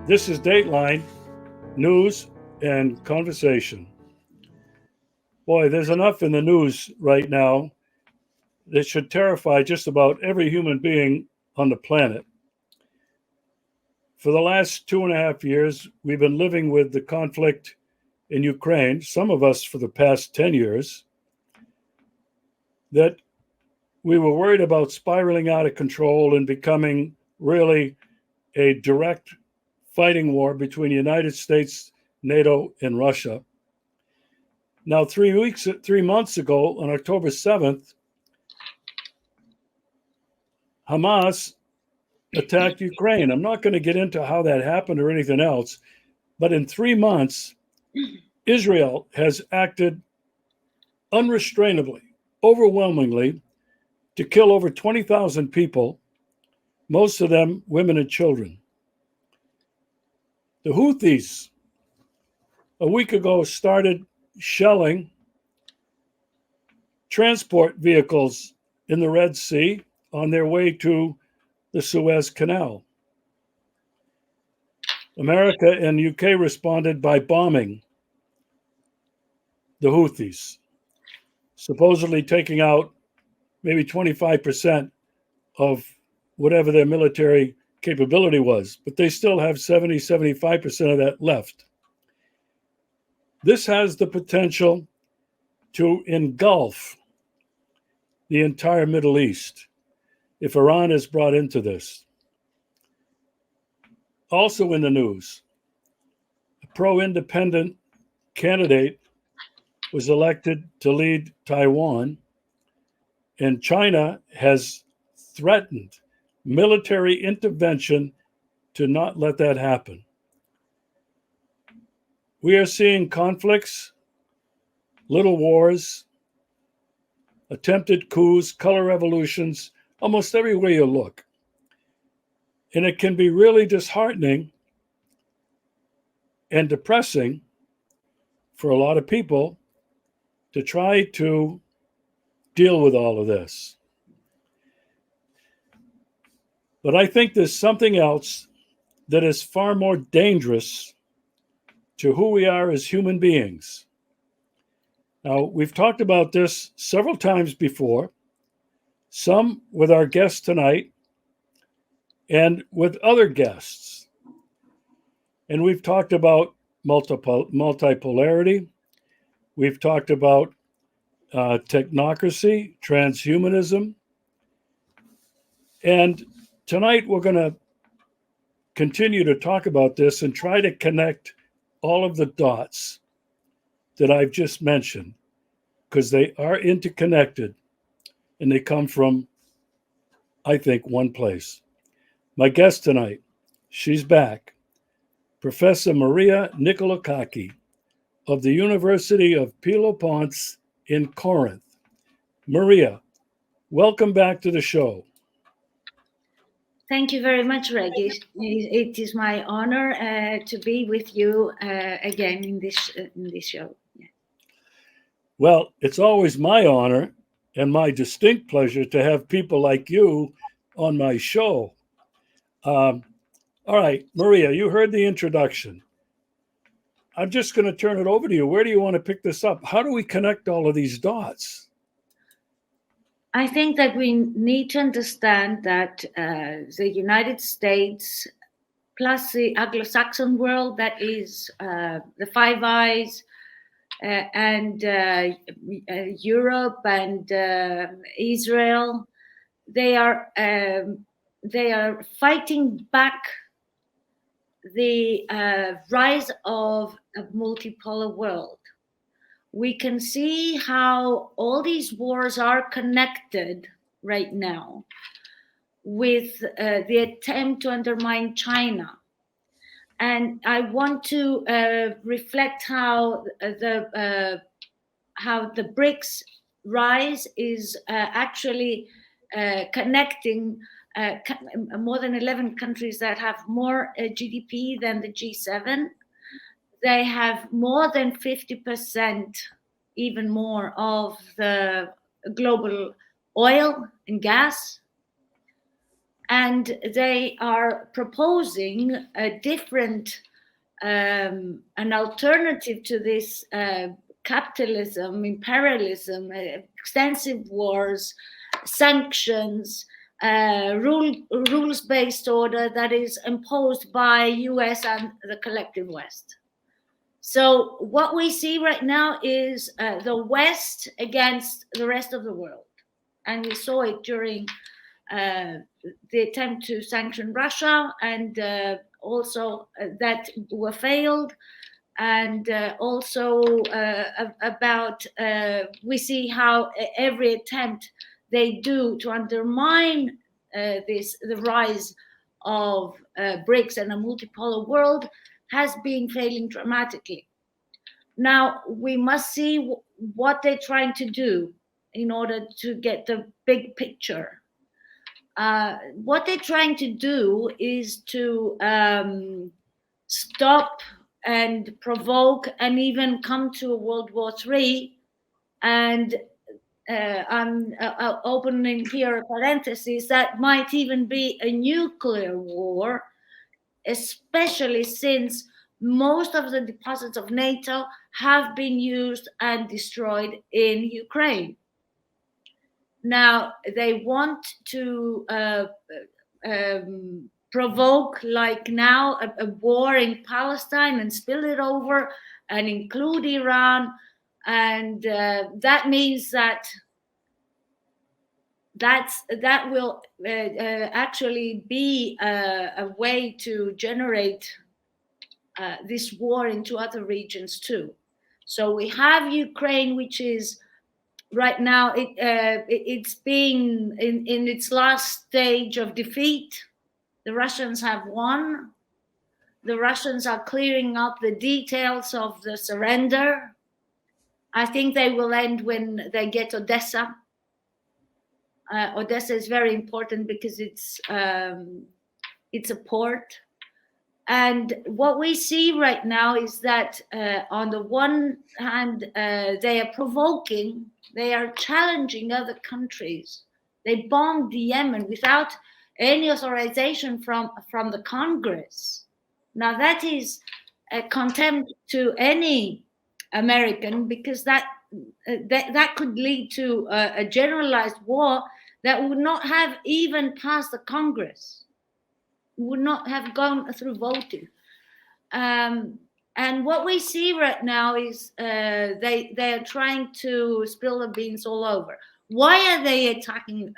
This is Dateline, news and conversation. Boy, there's enough in the news right now that should terrify just about every human being on the planet. For the last 2.5 years, we've been living with the conflict in Ukraine, some of us for the past 10 years, that we were worried about spiraling out of control and becoming really a direct fighting war between the United States, NATO, and Russia. Now, 3 months ago, on October 7th, Hamas attacked Ukraine. I'm not going to get into how that happened or anything else, but in 3 months, Israel has acted unrestrainably, overwhelmingly, to kill over 20,000 people, most of them women and children. The Houthis, a week ago, started shelling transport vehicles in the Red Sea on their way to the Suez Canal. America and UK responded by bombing the Houthis, supposedly taking out maybe 25% of whatever their military capability was, but they still have 75% of that left. This has the potential to engulf the entire Middle East if Iran is brought into this. Also in the news, a pro-independent candidate was elected to lead Taiwan, and China has threatened military intervention to not let that happen. We are seeing conflicts, little wars, attempted coups, color revolutions, almost everywhere you look. And it can be really disheartening and depressing for a lot of people to try to deal with all of this. But I think there's something else that is far more dangerous to who we are as human beings. Now, we've talked about this several times before, some with our guest tonight and with other guests. And we've talked about multipolarity. We've talked about technocracy, transhumanism. And tonight we're going to continue to talk about this and try to connect all of the dots that I've just mentioned, because they are interconnected and they come from, I think, one place. My guest tonight, she's back, Professor Maria Nikolakaki of the University of Peloponnese in Corinth. Maria, welcome back to the show. Thank you very much, Reggie. It is my honor to be with you again in this show. Yeah. Well, it's always my honor and my distinct pleasure to have people like you on my show. All right, Maria, you heard the introduction. I'm just going to turn it over to you. Where do you want to pick this up? How do we connect all of these dots? I think that we need to understand that the United States plus the Anglo-Saxon world, that is the Five Eyes, and Europe and Israel, they are fighting back the rise of a multipolar world. We can see how all these wars are connected right now with the attempt to undermine China. And I want to reflect how the BRICS rise is actually connecting more than 11 countries that have more GDP than the G7. They have more than 50%, even more, of the global oil and gas. And they are proposing a different, an alternative to this capitalism, imperialism, extensive wars, sanctions, rules-based order that is imposed by US and the collective West. So what we see right now is the West against the rest of the world. And we saw it during the attempt to sanction Russia, and also that were failed. And also about, we see how every attempt they do to undermine the rise of BRICS and a multipolar world has been failing dramatically. Now we must see what they're trying to do in order to get the big picture. What they're trying to do is to stop and provoke and even come to a World War III. And I'm opening here a parenthesis, that might even be a nuclear war, especially since most of the deposits of NATO have been used and destroyed in Ukraine. Now, they want to provoke, like now, a war in Palestine and spill it over and include Iran. And that means that will actually be a way to generate this war into other regions too. So we have Ukraine, which is right now it's being in its last stage of defeat. The Russians have won. The Russians are clearing up the details of the surrender. I think they will end when they get Odessa. Odessa is very important because it's a port. And what we see right now is that on the one hand, they are provoking, they are challenging other countries. They bombed the Yemen without any authorization from the Congress. Now that is a contempt to any American, because that could lead to a generalized war that would not have even passed the Congress, would not have gone through voting. And what we see right now is they are trying to spill the beans all over. Why are they attacking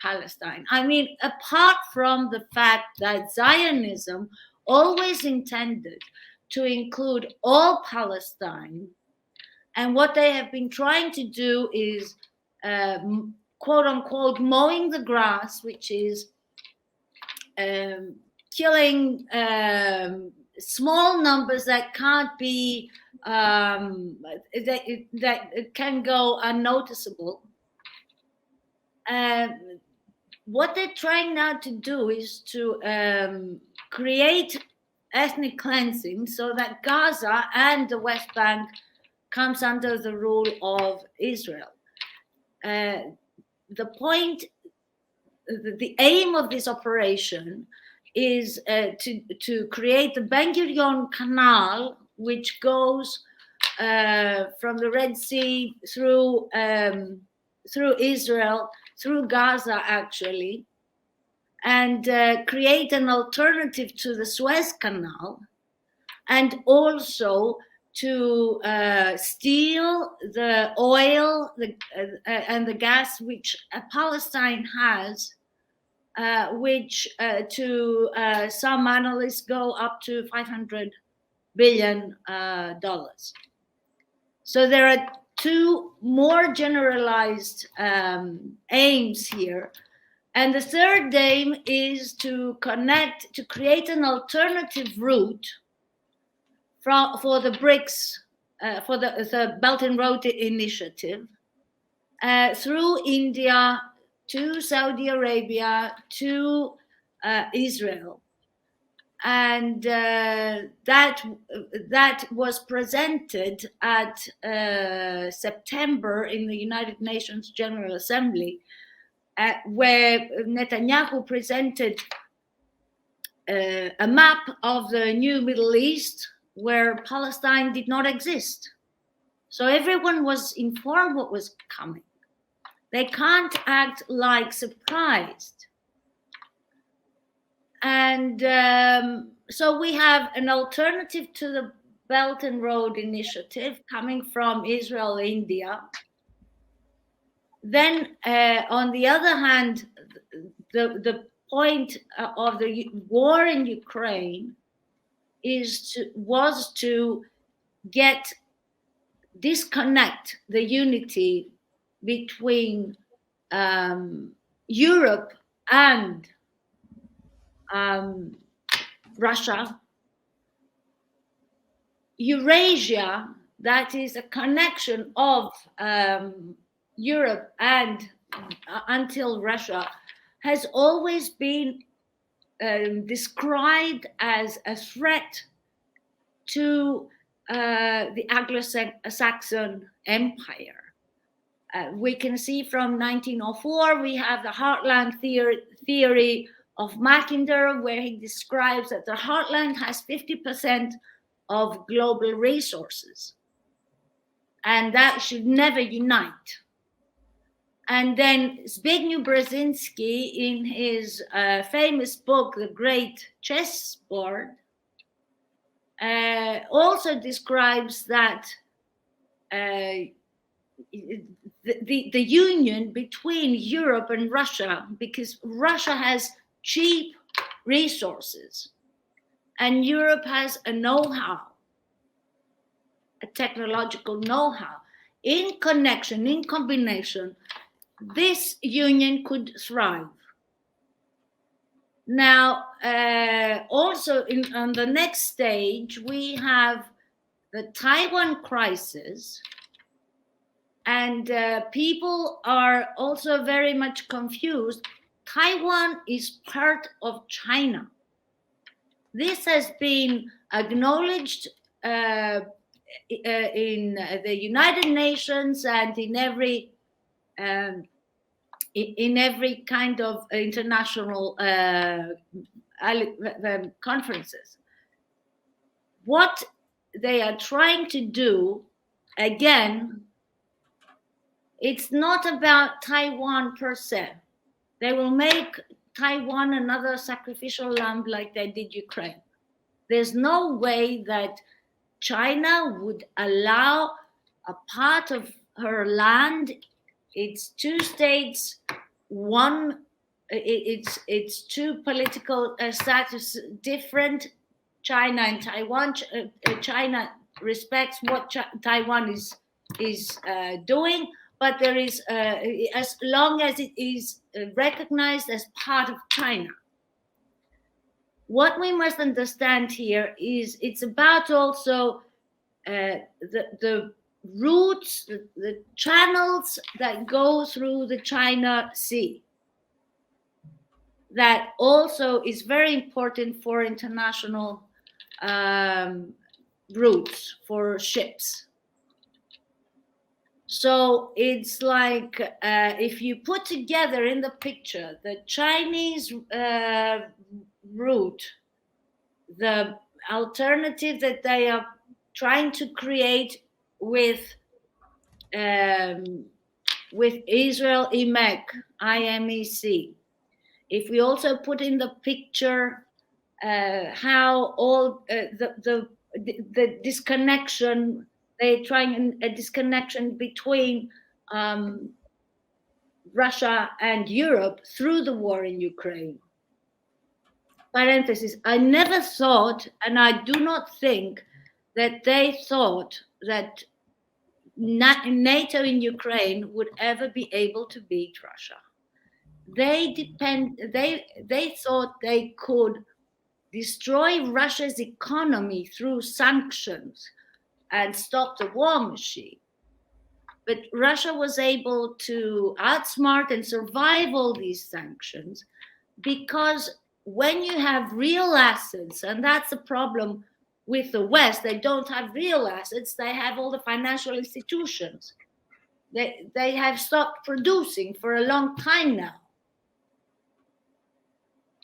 Palestine? I mean, apart from the fact that Zionism always intended to include all Palestine, and what they have been trying to do is, quote unquote, mowing the grass, which is killing small numbers that can't be that can go unnoticeable. What they're trying now to do is to create ethnic cleansing so that Gaza and the West Bank comes under the rule of Israel. The point, the aim of this operation is to create the Ben Gurion Canal, which goes from the Red Sea through Israel, through Gaza actually, and create an alternative to the Suez Canal, and also to steal the oil and the gas which Palestine has, which to some analysts go up to $500 billion. So there are two more generalized aims here. And the third aim is to create an alternative route for the BRICS, for the Belt and Road Initiative, through India to Saudi Arabia to Israel. And that was presented at September in the United Nations General Assembly. where Netanyahu presented a map of the new Middle East where Palestine did not exist. So everyone was informed what was coming. They can't act like surprised. And so we have an alternative to the Belt and Road Initiative coming from Israel, India. Then, on the other hand, the point of the war in Ukraine was to disconnect the unity between Europe and Russia. Eurasia, that is a connection of Europe and until Russia, has always been described as a threat to the Anglo-Saxon Empire. We can see from 1904, we have the heartland theory of Mackinder, where he describes that the heartland has 50% of global resources, and that should never unite. And then Zbigniew Brzezinski, in his famous book, The Great Chessboard, also describes that the union between Europe and Russia, because Russia has cheap resources and Europe has a know-how, a technological know-how. In connection, in combination, this union could thrive. Now, also on the next stage, we have the Taiwan crisis, and people are also very much confused. Taiwan is part of China. This has been acknowledged in the United Nations and in every kind of international conferences. What they are trying to do, again, it's not about Taiwan per se. They will make Taiwan another sacrificial lamb like they did Ukraine. There's no way that China would allow a part of her land, it's two states, it's two political status different, China and Taiwan. China respects what Taiwan is doing, but there is, as long as it is recognized as part of China. What we must understand here is it's about also the routes, the channels that go through the China Sea. That also is very important for international routes for ships. So it's like if you put together in the picture the Chinese route, the alternative that they are trying to create with Israel IMEC. If we also put in the picture how all the disconnection, they're trying a disconnection between Russia and Europe through the war in Ukraine. Parenthesis, I never thought, and I do not think that they thought that NATO in Ukraine would ever be able to beat Russia. They thought they could destroy Russia's economy through sanctions and stop the war machine. But Russia was able to outsmart and survive all these sanctions because when you have real assets, and that's the problem with the West, they don't have real assets, they have all the financial institutions. They have stopped producing for a long time now.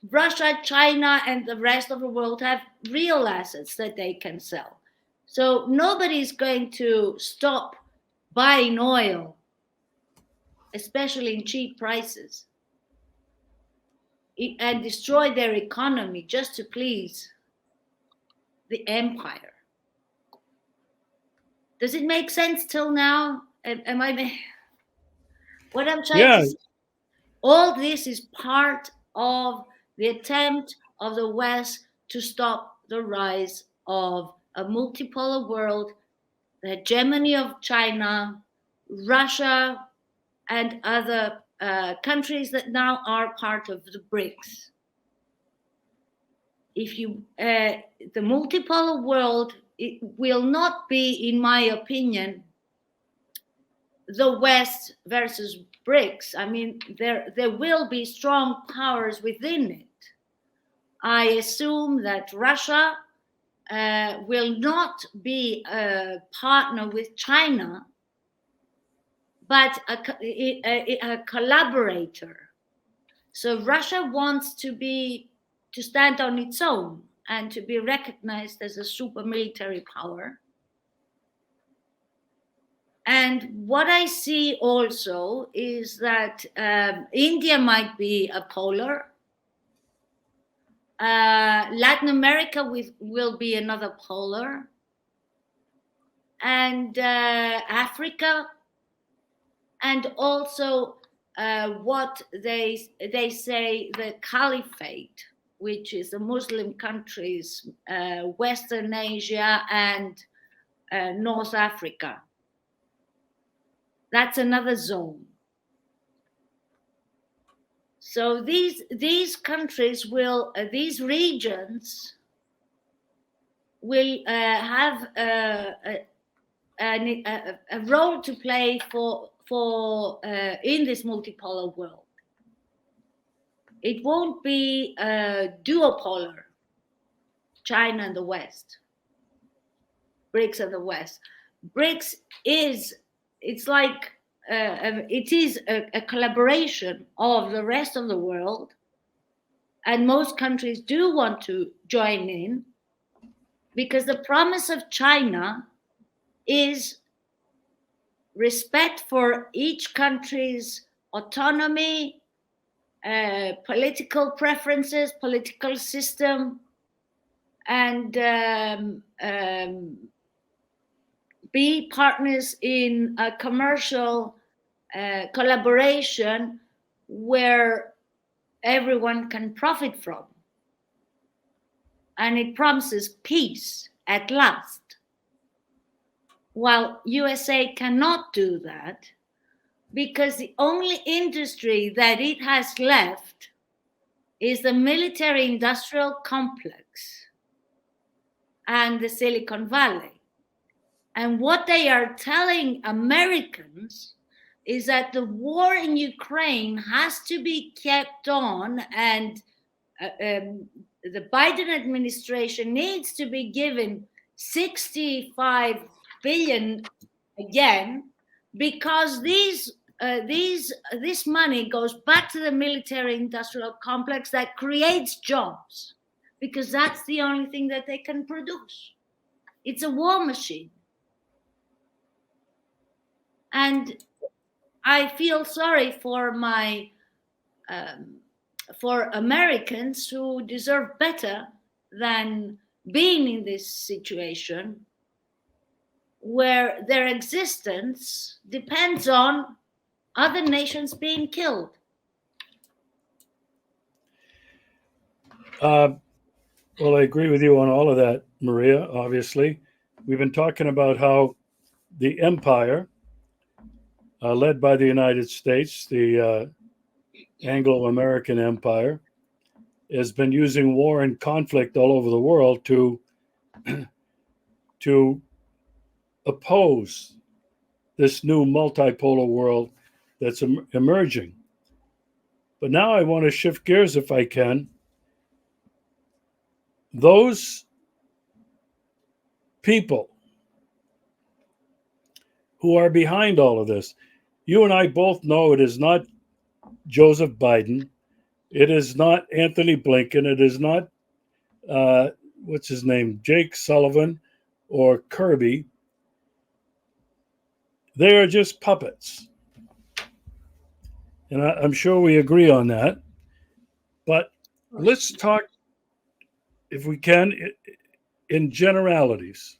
Russia, China, and the rest of the world have real assets that they can sell. So nobody's going to stop buying oil, especially in cheap prices, and destroy their economy just to please the empire. Does it make sense till now? Am I? What I'm trying to say, all this is part of the attempt of the West to stop the rise of a multipolar world, the hegemony of China, Russia, and other countries that now are part of the BRICS. If you, the multipolar world, it will not be, in my opinion, the West versus BRICS. I mean, there will be strong powers within it. I assume that Russia will not be a partner with China, but a collaborator. So Russia wants to stand on its own and to be recognized as a super military power. And what I see also is that India might be a polar. Latin America will be another polar. And Africa, and also what they say the caliphate, which is the Muslim countries, Western Asia and North Africa. That's another zone. So these countries will, these regions will have a role to play for in this multipolar world. It won't be duopolar, China and the West, BRICS and the West. BRICS is, it's like, it is a collaboration of the rest of the world, and most countries do want to join in, because the promise of China is respect for each country's autonomy, political preferences, political system, and be partners in a commercial collaboration where everyone can profit from. And it promises peace at last. While USA cannot do that, because the only industry that it has left is the military industrial complex and the Silicon Valley. And what they are telling Americans is that the war in Ukraine has to be kept on, and the Biden administration needs to be given 65 billion again, because this money goes back to the military industrial complex that creates jobs, because that's the only thing that they can produce. It's a war machine. And I feel sorry for for Americans who deserve better than being in this situation where their existence depends on other nations being killed. Well, I agree with you on all of that, Maria, obviously. We've been talking about how the empire, led by the United States, the Anglo-American Empire, has been using war and conflict all over the world to oppose this new multipolar world that's emerging. But now I want to shift gears, if I can. Those people who are behind all of this, you and I both know it is not Joseph Biden, It is not Anthony Blinken. It is not, what's his name, Jake Sullivan or Kirby. They are just puppets. And I'm sure we agree on that. But let's talk, if we can, in generalities.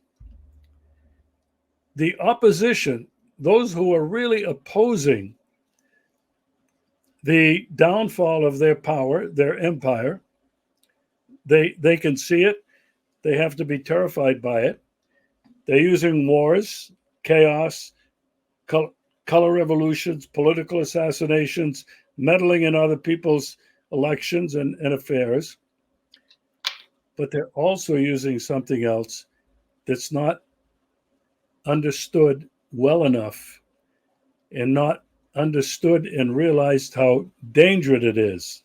The opposition, those who are really opposing the downfall of their power, their empire, they can see it. They have to be terrified by it. They're using wars, chaos, color revolutions, political assassinations, meddling in other people's elections and affairs. But they're also using something else that's not understood well enough and not understood and realized how dangerous it is.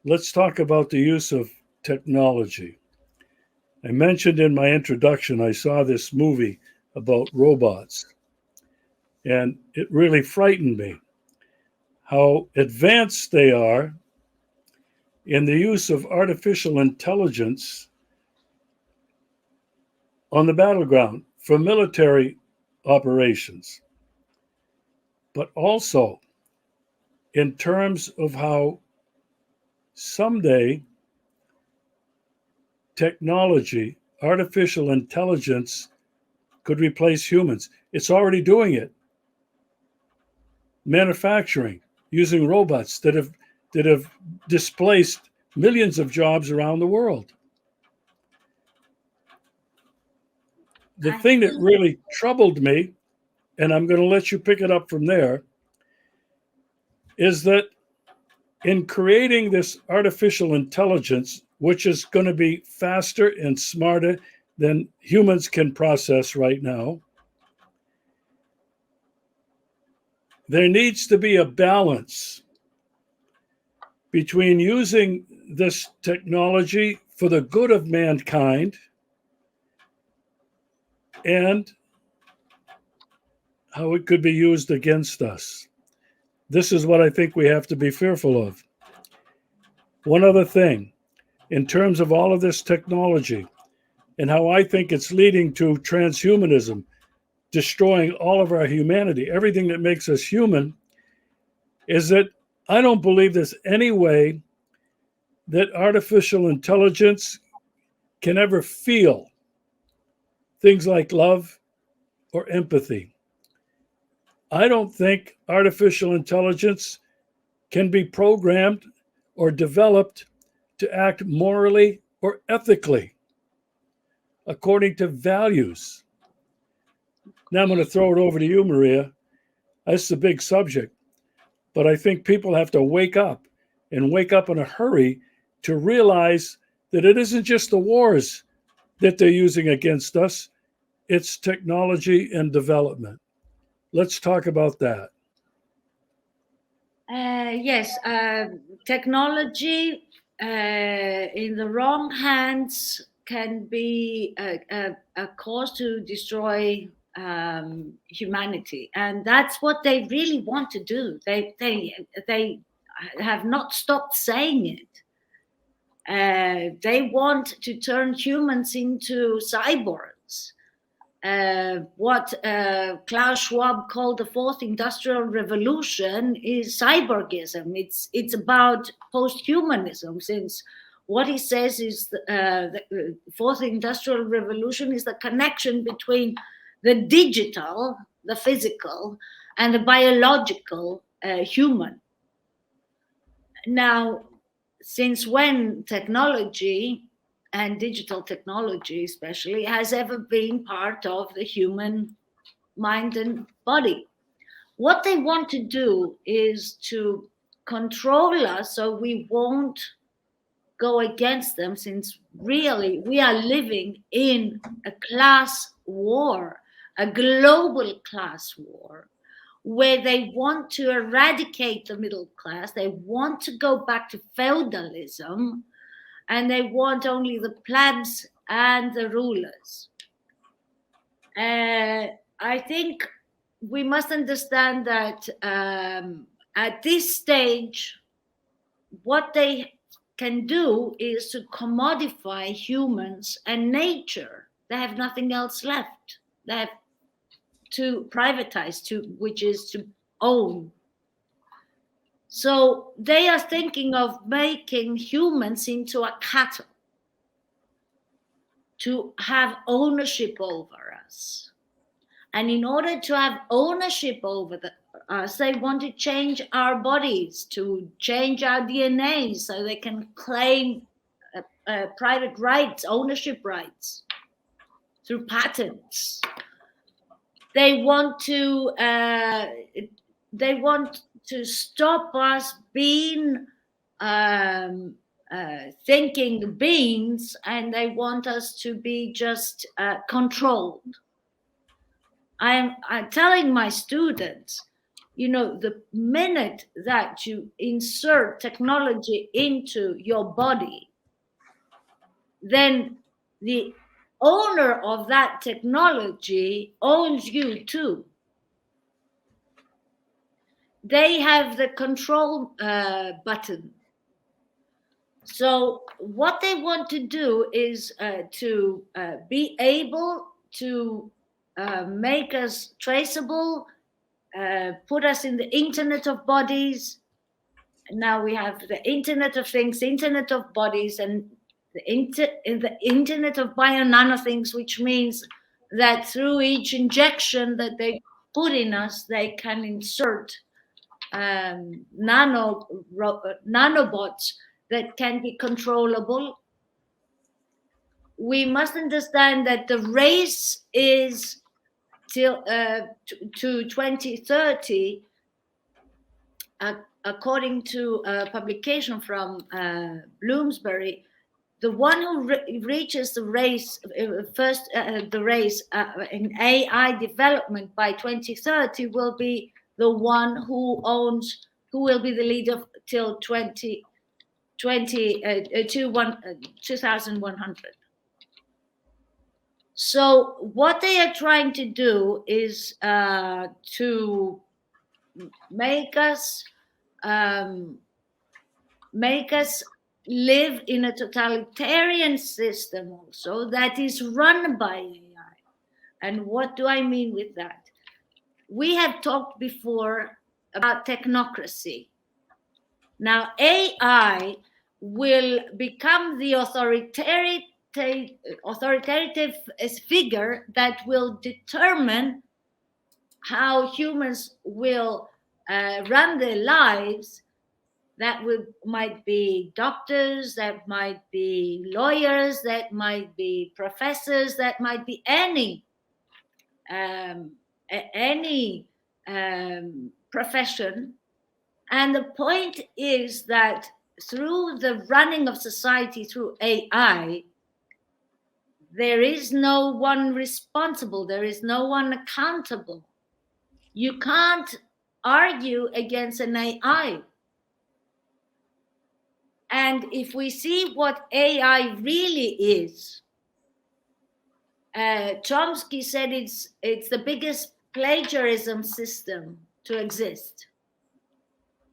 Let's talk about the use of technology. I mentioned in my introduction, I saw this movie about robots, and it really frightened me how advanced they are in the use of artificial intelligence on the battleground for military operations, but also in terms of how someday technology, artificial intelligence could replace humans. It's already doing it. Manufacturing using robots that have displaced millions of jobs around the world. The thing that really troubled me, and I'm going to let you pick it up from there, is that in creating this artificial intelligence, which is going to be faster and smarter than humans can process right now, there needs to be a balance between using this technology for the good of mankind and how it could be used against us. This is what I think we have to be fearful of. One other thing, in terms of all of this technology and how I think it's leading to transhumanism, destroying all of our humanity, everything that makes us human, is that I don't believe there's any way that artificial intelligence can ever feel things like love or empathy. I don't think artificial intelligence can be programmed or developed to act morally or ethically according to values. Now I'm going to throw it over to you, Maria. That's a big subject, but I think people have to wake up and wake up in a hurry to realize that it isn't just the wars that they're using against us, it's technology and development. Let's talk about that. Yes, technology in the wrong hands can be a cause to destroy humanity, and that's what they really want to do. They have not stopped saying it. They want to turn humans into cyborgs. What Klaus Schwab called the fourth industrial revolution is cyborgism. It's about post-humanism, since what he says is the fourth industrial revolution is the connection between the digital, the physical, and the biological human. Now, since when technology, and digital technology especially, has ever been part of the human mind and body? What they want to do is to control us so we won't go against them, since really we are living in a class war, a global class war, where they want to eradicate the middle class. They want to go back to feudalism, and they want only the plebs and the rulers. I think we must understand that at this stage, what they can do is to commodify humans and nature. They have nothing else left. They have to privatize, which is to own. So they are thinking of making humans into a cattle, to have ownership over us. And in order to have ownership over us, they want to change our bodies, to change our DNA so they can claim private rights, ownership rights through patents. They want to stop us being thinking beings, and they want us to be just controlled. I'm telling my students, the minute that you insert technology into your body, then the owner of that technology owns you too. They have the control button. So what they want to do is to be able to make us traceable, put us in the Internet of Bodies. Now we have the Internet of Things, Internet of Bodies, and the Internet of Bio-Nanothings, which means that through each injection that they put in us, they can insert nanobots that can be controllable. We must understand that the race is till to 2030, according to a publication from Bloomsbury. The one who reaches the race in AI development by 2030 will be the one who will be the leader till 2100. So what they are trying to do is to make us live in a totalitarian system also that is run by AI. And what do I mean with that? We have talked before about technocracy. Now AI will become the authoritative figure that will determine how humans will run their lives. That might be doctors, that might be lawyers, that might be professors, that might be any profession. And the point is that through the running of society through AI, there is no one responsible, there is no one accountable. You can't argue against an AI. And if we see what AI really is, Chomsky said it's the biggest plagiarism system to exist.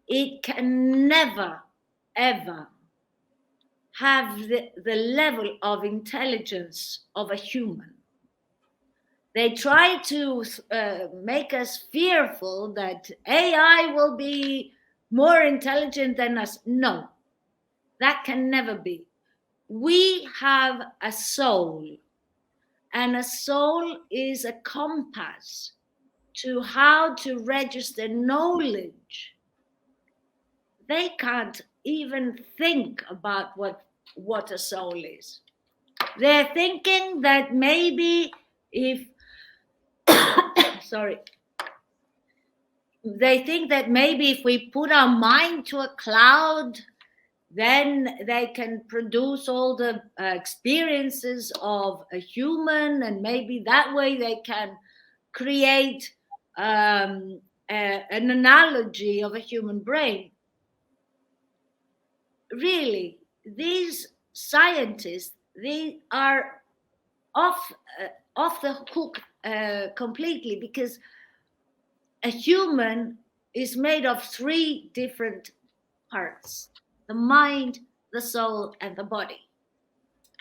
It can never, ever have the level of intelligence of a human. They try to make us fearful that AI will be more intelligent than us. No, that can never be. We have a soul, and a soul is a compass to how to register knowledge. They can't even think about what a soul is. They're thinking that maybe if they think that maybe if we put our mind to a cloud, then they can produce all the experiences of a human, and maybe that way they can create an analogy of a human brain. Really, these scientists, they are off the hook completely, because a human is made of 3 different parts. the mind, the soul, and the body.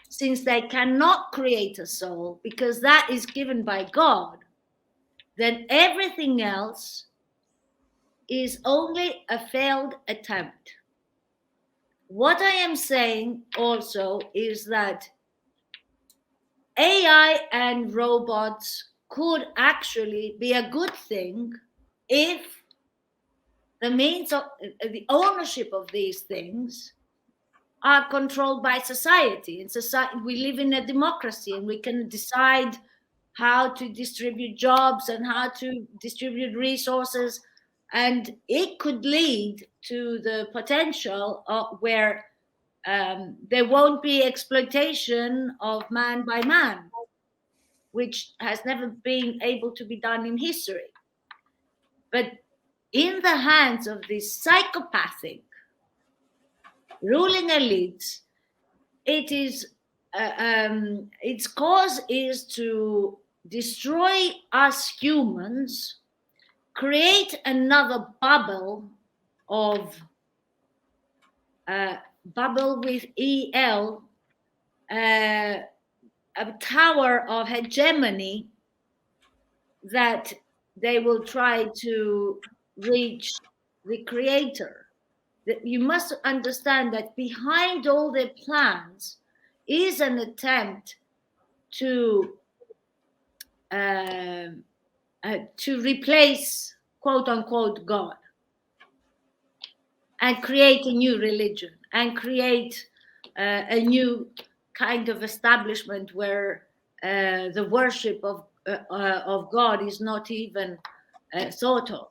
Since they cannot create a soul because that is given by God, then everything else is only a failed attempt. What I am saying also is that AI and robots could actually be a good thing if the means of the ownership of these things are controlled by society. In society, we live in a democracy, and we can decide how to distribute jobs and how to distribute resources, and it could lead to the potential where there won't be exploitation of man by man, which has never been able to be done in history. But in the hands of these psychopathic ruling elites, it is its cause is to destroy us humans, create another bubble of bubble with EL, a tower of hegemony that they will try to reach the creator. That you must understand that behind all their plans is an attempt to replace, quote unquote, God, and create a new religion and create a new kind of establishment where the worship of God is not even thought of.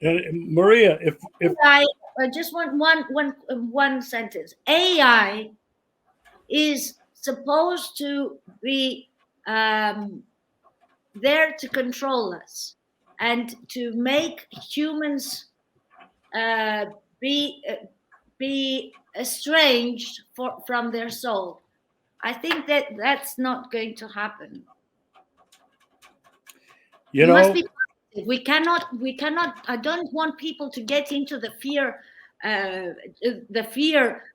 And Maria, if I just want one sentence. AI is supposed to be there to control us and to make humans be estranged from their soul. I think that that's not going to happen. you It must know, be positive. We cannot. I don't want people to get into the fear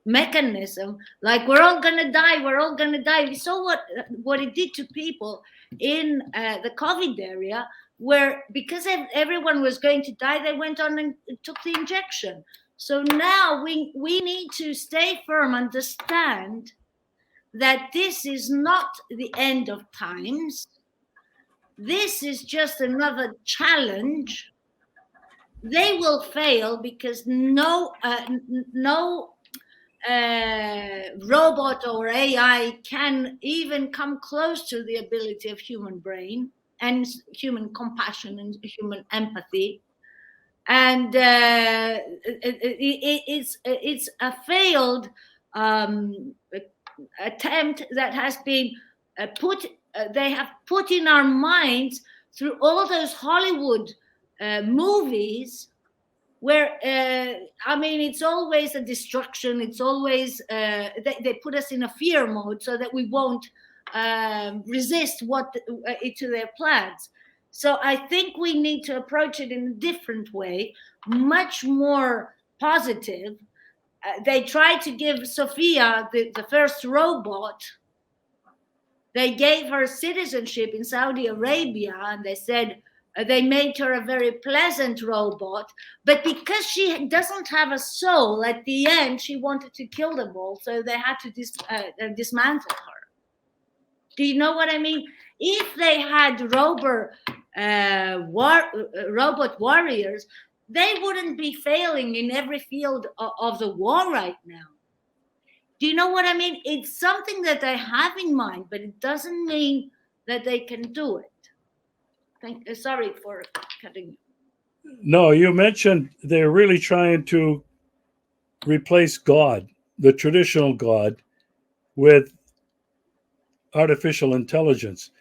mechanism, like we're all gonna die. We saw what it did to people in the COVID area, where because everyone was going to die, they went on and took the injection. So now we need to stay firm, understand that this is not the end of times. This is just another challenge. They will fail because no robot or AI can even come close to the ability of human brain and human compassion and human empathy. And it's a failed attempt that has been they have put in our minds through all those Hollywood movies, where I mean, it's always a destruction. It's always they put us in a fear mode so that we won't resist to their plans. So I think we need to approach it in a different way, much more positive. They tried to give Sophia, the first robot, they gave her citizenship in Saudi Arabia, and they said they made her a very pleasant robot, but because she doesn't have a soul, at the end she wanted to kill them all, so they had to dismantle her. Do you know what I mean? If they had robot warriors, they wouldn't be failing in every field of the war right now. Do you know what I mean? It's something that they have in mind, but it doesn't mean that they can do it. Sorry for cutting you. no, you mentioned they're really trying to replace God, the traditional God, with artificial intelligence.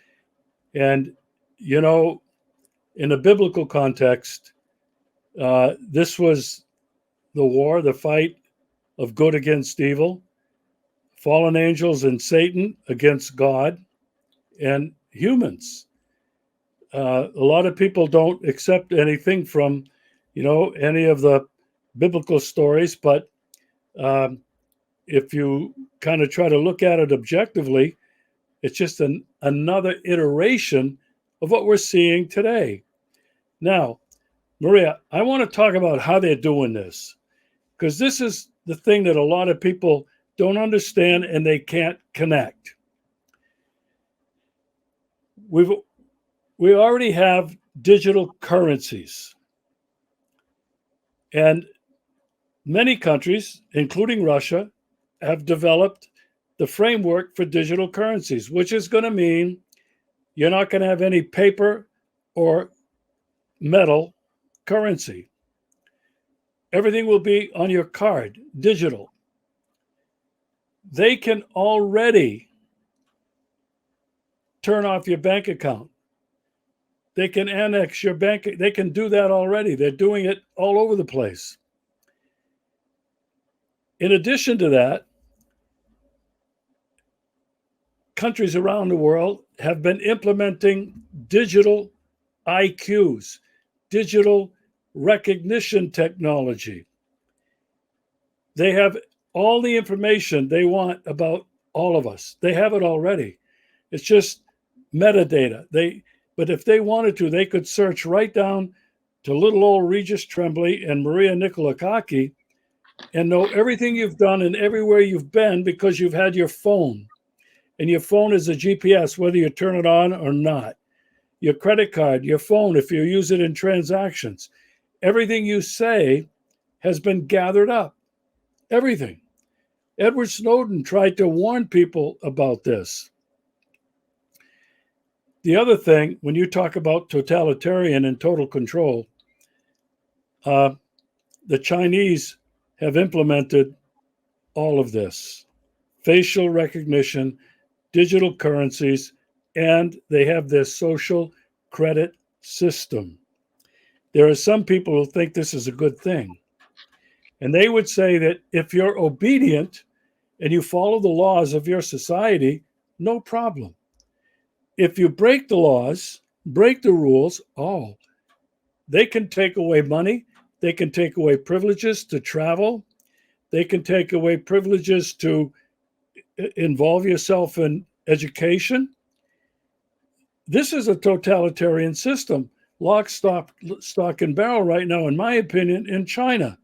And, you know, in a biblical context, this was the war, the fight of good against evil, fallen angels and Satan against God and humans. A lot of people don't accept anything from, any of the biblical stories, but If you kind of try to look at it objectively, it's just another iteration of what we're seeing today. Now, Maria, I want to talk about how they're doing this, because this is the thing that a lot of people don't understand and they can't connect. We already have digital currencies, and many countries, including Russia, have developed the framework for digital currencies, which is going to mean you're not going to have any paper or metal currency. Everything will be on your card, digital. They can already turn off your bank account. They can annex your bank. They can do that already. They're doing it all over the place. In addition to that, countries around the world have been implementing digital IQs, digital recognition technology. They have all the information they want about all of us. They have it already. It's just metadata. But if they wanted to, they could search right down to little old Regis Tremblay and Maria Nikolakaki and know everything you've done and everywhere you've been because you've had your phone. And your phone is a GPS, whether you turn it on or not. Your credit card, your phone, if you use it in transactions. Everything you say has been gathered up. Everything. Edward Snowden tried to warn people about this. The other thing, when you talk about totalitarian and total control, the Chinese have implemented all of this. Facial recognition, digital currencies, and they have their social credit system. There are some people who think this is a good thing. And they would say that if you're obedient and you follow the laws of your society, no problem. If you break the laws, break the rules, they can take away money. They can take away privileges to travel. They can take away privileges to involve yourself in education. This is a totalitarian system, lock, stock, and barrel right now, in my opinion, in China.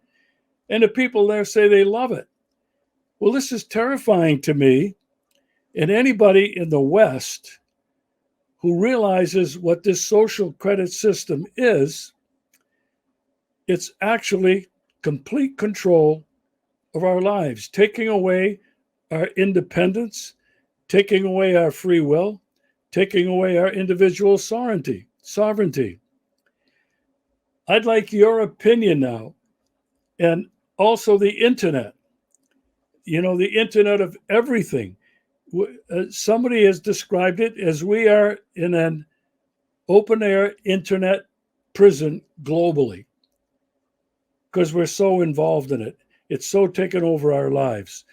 And the people there say they love it. Well, this is terrifying to me and anybody in the West who realizes what this social credit system is. It's actually complete control of our lives, taking away our independence, taking away our free will, taking away our individual sovereignty. I'd like your opinion now. And also the internet, the internet of everything. Somebody has described it as we are in an open air internet prison globally because we're so involved in it. It's so taken over our lives.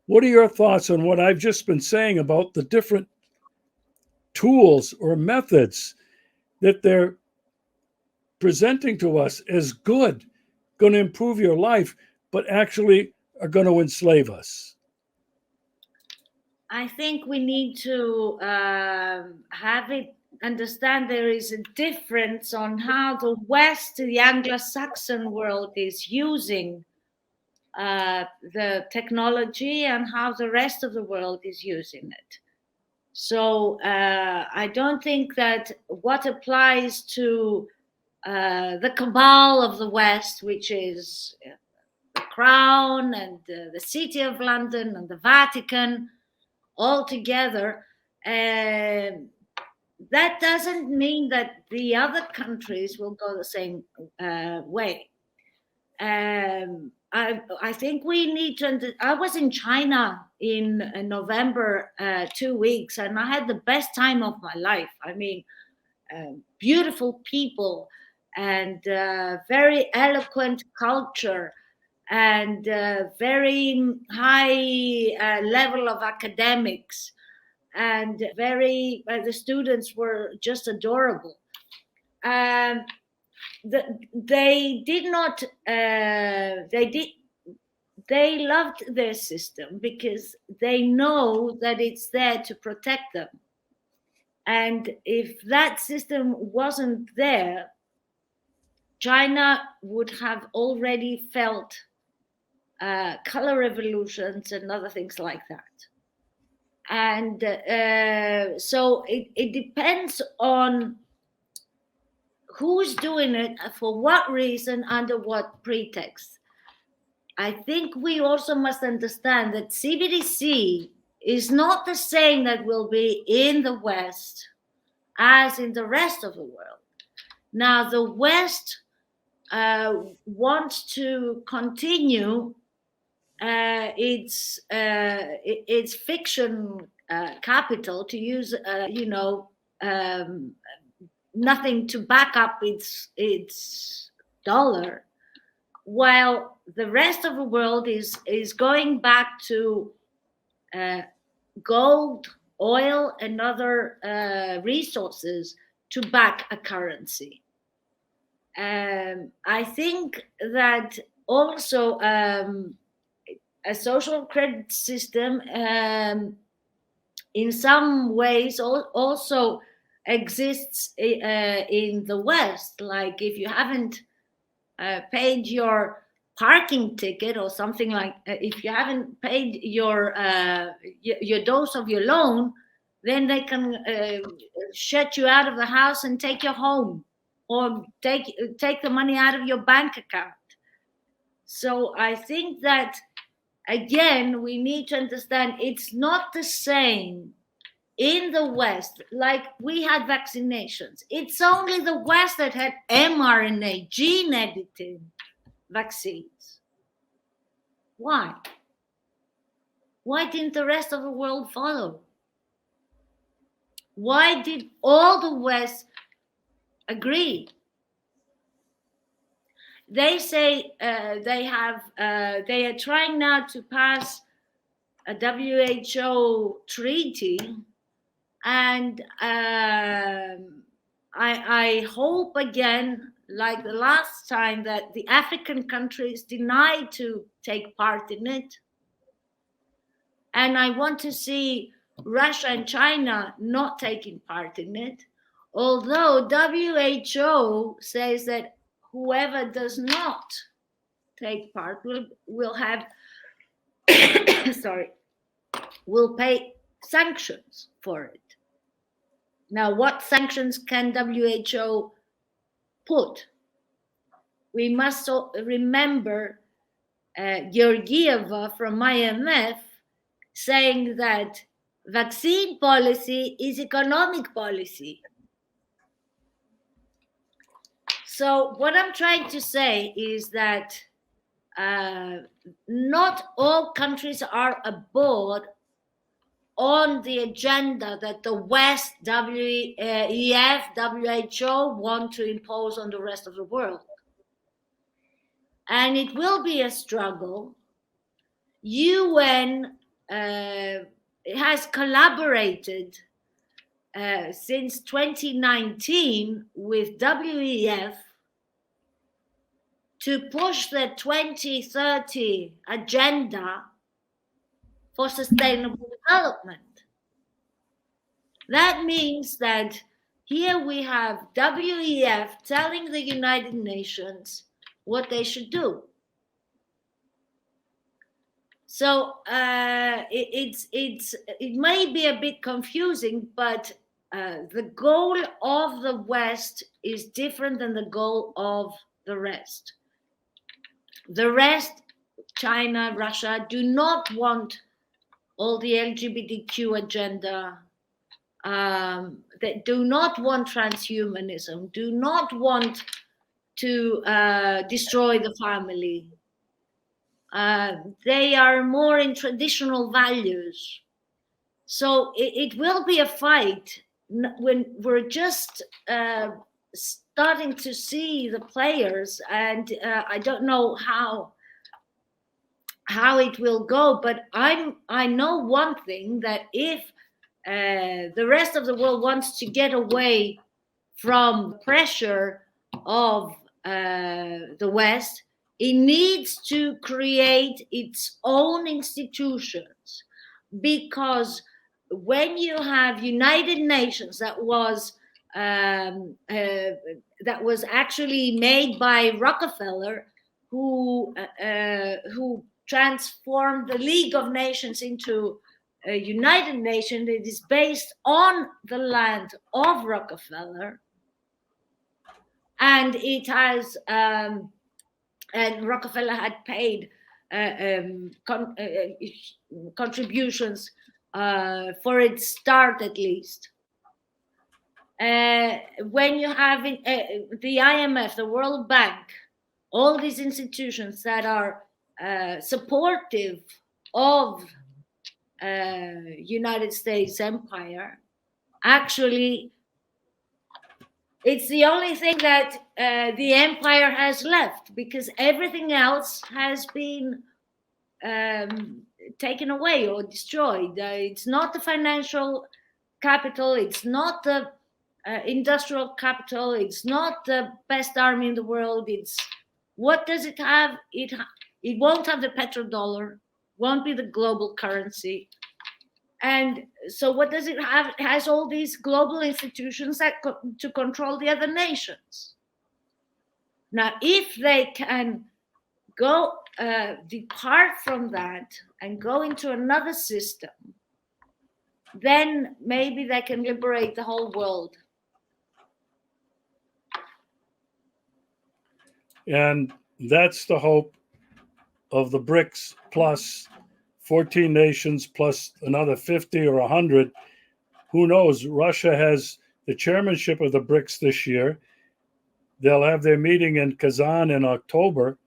What are your thoughts on what I've just been saying about the different tools or methods that they're presenting to us as good, going to improve your life, but actually are going to enslave us? I think we need to have it understand there is a difference on how the West, the Anglo-Saxon world, is using the technology and how the rest of the world is using it. So I don't think that what applies to the cabal of the West, which is the Crown and the City of London and the Vatican, all together, that doesn't mean that the other countries will go the same way. I think we need to. I was in China in November 2 weeks, and I had the best time of my life. I mean, beautiful people and very eloquent culture and very high level of academics, and the students were just adorable. They did not they loved their system because they know that it's there to protect them. And if that system wasn't there, China would have already felt color revolutions and other things like that. And so it depends on who's doing it, for what reason, under what pretext. I think we also must understand that CBDC is not the same that will be in the West as in the rest of the world. Now, the West wants to continue its fiction capital, to use nothing to back up its dollar, while the rest of the world is going back to gold, oil, and other resources to back a currency. I think that also a social credit system in some ways also exists in the West. Like if you haven't paid your parking ticket or something, like if you haven't paid your dose of your loan, then they can shut you out of the house and take you home, or take the money out of your bank account. So I think that, again, we need to understand it's not the same in the West. Like we had vaccinations. It's only the West that had mRNA, gene editing vaccines. Why? Why didn't the rest of the world follow? Why did all the West agree? They say they are trying now to pass a WHO treaty, and I hope again, like the last time, that the African countries denied to take part in it. And I want to see Russia and China not taking part in it, although WHO says that whoever does not take part will have will pay sanctions for it. Now, what sanctions can WHO put? We must remember Georgieva from IMF saying that vaccine policy is economic policy. So what I'm trying to say is that not all countries are aboard on the agenda that the West, WEF, WHO want to impose on the rest of the world. And it will be a struggle. UN has collaborated since 2019 with WEF to push the 2030 agenda for sustainable development. That means that here we have WEF telling the United Nations what they should do. So it may be a bit confusing, but the goal of the West is different than the goal of the rest. The rest, China, Russia, do not want all the LGBTQ agenda. They do not want transhumanism, do not want to destroy the family. They are more in traditional values. So it will be a fight when we're just starting to see the players, and I don't know how it will go, but I know one thing, that if the rest of the world wants to get away from pressure of the West, It needs to create its own institutions, because when you have United Nations that was actually made by Rockefeller, who transformed the League of Nations into a United Nations. It is based on the land of Rockefeller, and it has and Rockefeller had paid contributions for its start, at least. When you have the IMF, the World Bank, all these institutions that are supportive of United States empire, actually, it's the only thing that the empire has left, because everything else has been taken away or destroyed. It's not the financial capital, it's not the industrial capital, it's not the best army in the world. It's what does it have? It won't have the petrodollar, won't be the global currency. And so what does it have? It has all these global institutions that to control the other nations. Now, if they can go depart from that and go into another system, then maybe they can liberate the whole world. And that's the hope of the BRICS plus 14 nations plus another 50 or 100. Who knows? Russia has the chairmanship of the BRICS this year. They'll have their meeting in Kazan in October.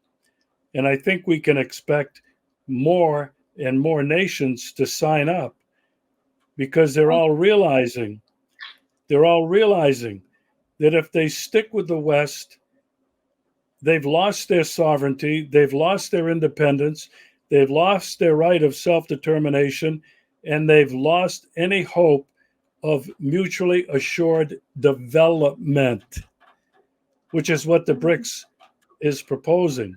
And I think we can expect more and more nations to sign up, because they're all realizing that if they stick with the West, they've lost their sovereignty, they've lost their independence, they've lost their right of self-determination, and they've lost any hope of mutually assured development, which is what the BRICS is proposing.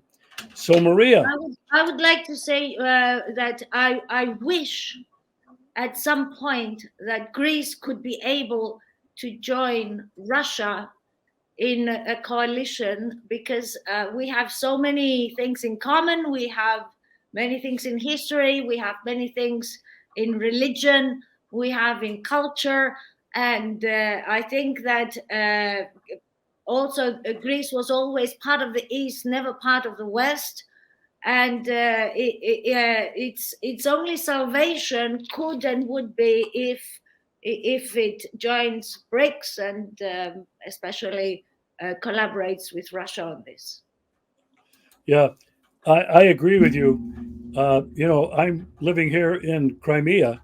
So, Maria, I would like to say that I wish at some point that Greece could be able to join Russia in a coalition, because we have so many things in common. We have many things in history. We have many things in religion. We have in culture. And I think that also Greece was always part of the East, never part of the West. And its only salvation could and would be if it joins BRICS and especially collaborates with Russia on this. Yeah, I agree with you. I'm living here in Crimea,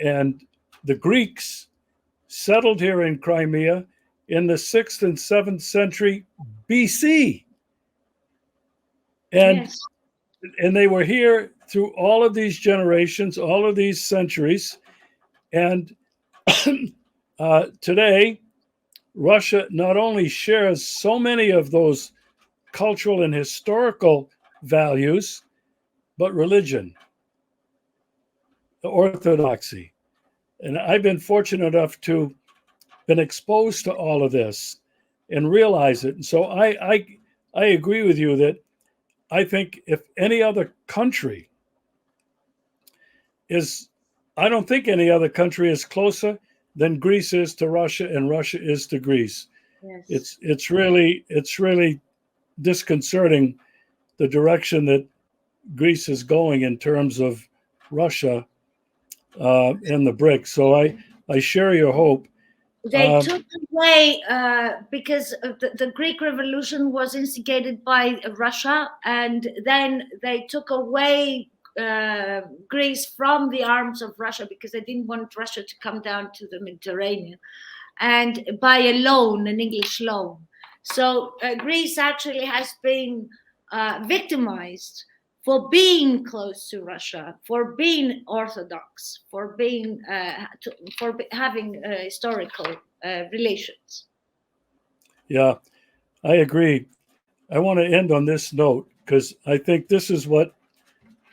and the Greeks settled here in Crimea in the 6th and 7th century BC. And Yes. And they were here through all of these generations, all of these centuries. And today, Russia not only shares so many of those cultural and historical values, but religion, the orthodoxy. And I've been fortunate enough to been exposed to all of this and realize it. And so I agree with you that I think if any other country I don't think any other country is closer than Greece is to Russia and Russia is to Greece. Yes. It's really disconcerting the direction that Greece is going in terms of Russia and the BRICS. So I share your hope. They took away, because the Greek Revolution was instigated by Russia, and then they took away Greece from the arms of Russia because they didn't want Russia to come down to the Mediterranean, and by a loan, an English loan. So Greece actually has been victimized for being close to Russia, for being Orthodox, for being for having historical relations. Yeah, I agree. I want to end on this note. because I think this is what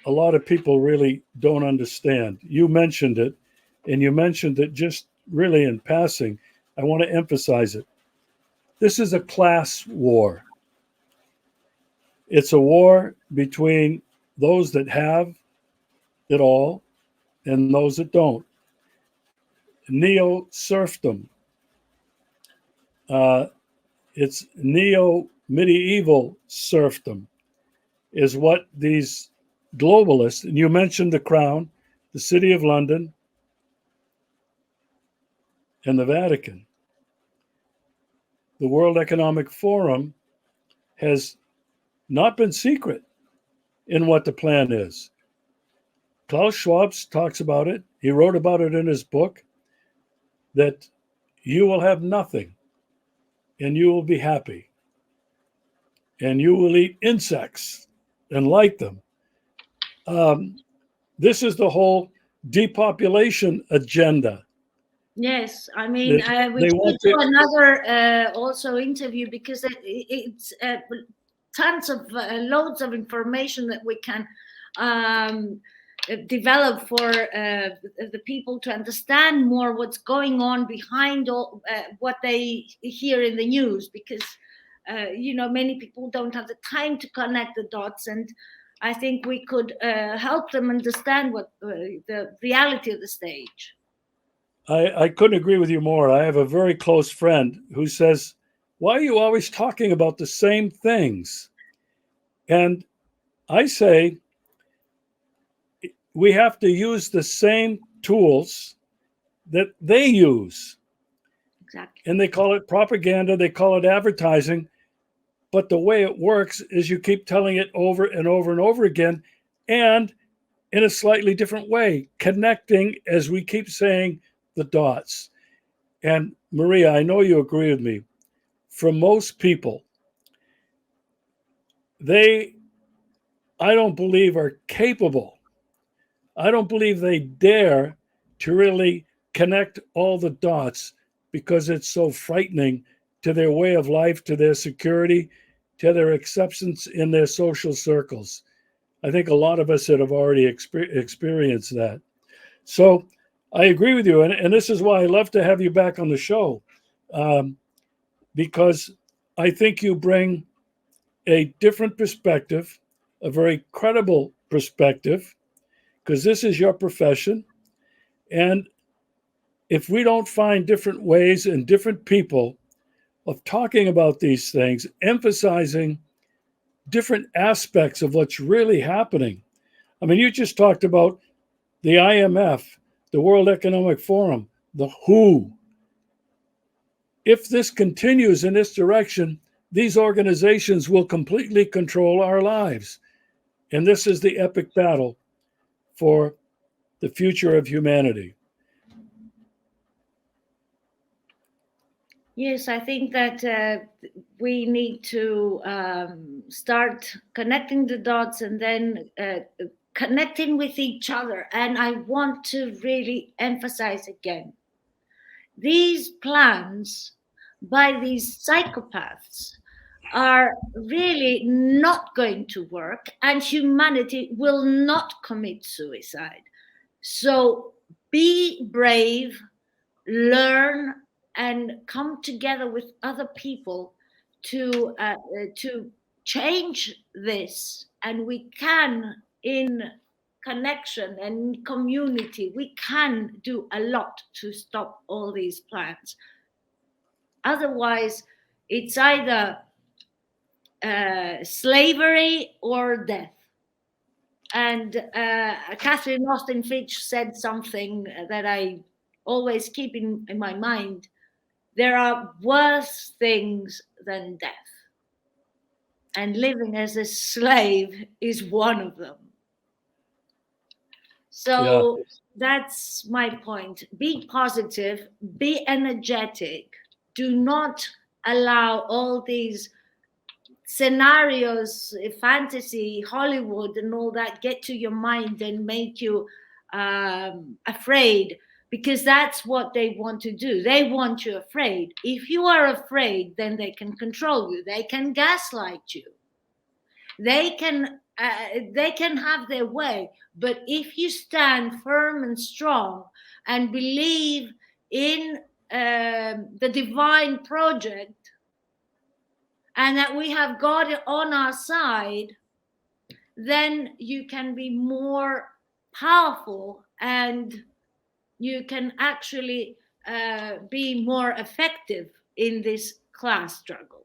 a lot of people really don't understand. You mentioned it, and you mentioned it just really in passing. I want to emphasize it. This is a class war. It's a war between those that have it all and those that don't. Neo serfdom. Uh, it's neo medieval serfdom, is what these globalists, and you mentioned the Crown, the City of London, and the Vatican. The World Economic Forum has not been secret in what the plan is. Klaus Schwab talks about it. He wrote about it in his book that you will have nothing and you will be happy. And you will eat insects and like them. This is the whole depopulation agenda. Yes, I They, mean, we they should want do to, another also interview, because it's tons of loads of information that we can um, develop for the people to understand more what's going on behind all what they hear in the news, because many people don't have the time to connect the dots, and I think we could help them understand what the reality of the stage. I couldn't agree with you more. I have a very close friend who says, why are you always talking about the same things? And I say, we have to use the same tools that they use. Exactly. And they call it propaganda, they call it advertising. But the way it works is you keep telling it over and over and over again, and in a slightly different way, connecting, as we keep saying, the dots. And Maria, I know you agree with me. For most people, I don't believe, are capable. I don't believe they dare to really connect all the dots because it's so frightening to their way of life, to their security, to their acceptance in their social circles. I think a lot of us that have already experienced that. So I agree with you. And this is why I love to have you back on the show, because I think you bring a different perspective, a very credible perspective, because this is your profession. And if we don't find different ways and different people of talking about these things, emphasizing different aspects of what's really happening. I mean, you just talked about the IMF, the World Economic Forum, the WHO. If this continues in this direction, these organizations will completely control our lives. And this is the epic battle for the future of humanity. Yes, I think that we need to start connecting the dots, and then connecting with each other. And I want to really emphasize again, these plans by these psychopaths are really not going to work, and humanity will not commit suicide. So be brave, learn, and come together with other people to change this. And we can, in connection and community, we can do a lot to stop all these plans. Otherwise, it's either slavery or death. And Catherine Austin Fitch said something that I always keep in my mind. There are worse things than death. And living as a slave is one of them. So Yeah. that's my point. Be positive, be energetic. Do not allow all these scenarios, fantasy, Hollywood, and all that get to your mind and make you afraid, because that's what they want to do. They want you afraid. If you are afraid, then they can control you, they can gaslight you, They can have their way, but if you stand firm and strong and believe in the divine project, and that we have God on our side, then you can be more powerful and you can actually be more effective in this class struggle.